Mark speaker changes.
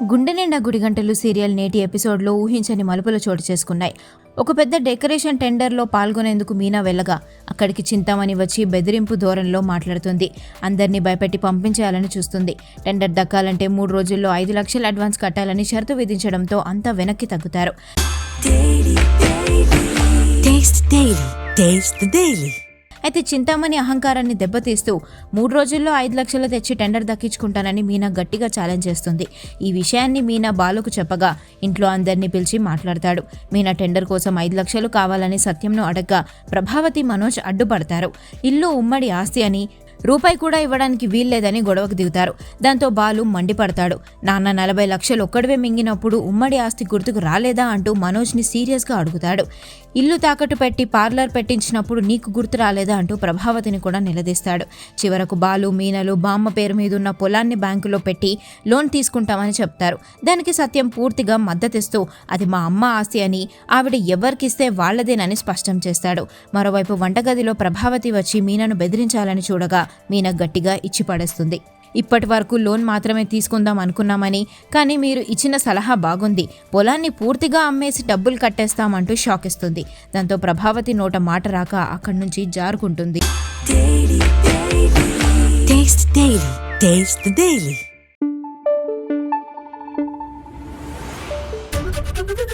Speaker 1: గుండె నిండా గుడిగంటలు సీరియల్ నేటి ఎపిసోడ్లో ఊహించని మలుపులు చోటు చేసుకున్నాయి. ఒక పెద్ద డెకరేషన్ టెండర్లో పాల్గొనేందుకు మీనా వెళ్ళగా అక్కడికి చింతామణి వచ్చి బెదిరింపు ధోరణిలో మాట్లాడుతుంది. అందరినీ భయపెట్టి పంపించేయాలని చూస్తుంది. టెండర్ దక్కాలంటే 3 రోజుల్లో 5 లక్షలు అడ్వాన్స్ కట్టాలని షరతు విధించడంతో అంతా వెనక్కి తగ్గుతారు. అయితే చింతామణి అహంకారాన్ని దెబ్బతీస్తూ 3 రోజుల్లో 5 లక్షలు తెచ్చి టెండర్ దక్కించుకుంటానని మీనా గట్టిగా ఛాలెంజ్ చేస్తుంది. ఈ విషయాన్ని మీనా బాలుకు చెప్పగా ఇంట్లో అందరినీ పిలిచి మాట్లాడతాడు. మీనా టెండర్ కోసం 5 లక్షలు కావాలని సత్యంను అడగ్గా ప్రభావతి, మనోజ్ అడ్డుపడతారు. ఇల్లు ఉమ్మడి ఆస్తి అని, రూపాయి కూడా ఇవ్వడానికి వీల్లేదని గొడవకు దిగుతారు. దాంతో బాలు మండిపడతాడు. నాన్న 40 లక్షలు ఒక్కడివే మింగినప్పుడు ఉమ్మడి ఆస్తి గుర్తుకు రాలేదా అంటూ మనోజ్ని సీరియస్గా అడుగుతాడు. ఇల్లు తాకట్టు పెట్టి పార్లర్ పెట్టించినప్పుడు నీకు గుర్తు రాలేదా అంటూ ప్రభావతిని కూడా నిలదీస్తాడు. చివరకు బాలు, మీనలు బామ్మ పేరు మీదున్న పొలాన్ని బ్యాంకులో పెట్టి లోన్ తీసుకుంటామని చెప్తారు. దానికి సత్యం పూర్తిగా మద్దతిస్తూ అది మా అమ్మ ఆస్తి అని, ఆవిడ ఎవరికిస్తే వాళ్లదేనని స్పష్టం చేస్తాడు. మరోవైపు వంటగదిలో ప్రభావతి వచ్చి మీనను బెదిరించాలని చూడగా మీనా గట్టిగా ఇచ్చి పడేస్తుంది. ఇప్పటి వరకు లోన్ మాత్రమే తీసుకుందాం అనుకున్నామని, కానీ మీరు ఇచ్చిన సలహా బాగుంది, పొలాన్ని పూర్తిగా అమ్మేసి డబ్బులు కట్టేస్తామంటూ షాక్ ఇస్తుంది. దాంతో ప్రభావతి నోట మాట రాక అక్కడి నుంచి జారుకుంటుంది.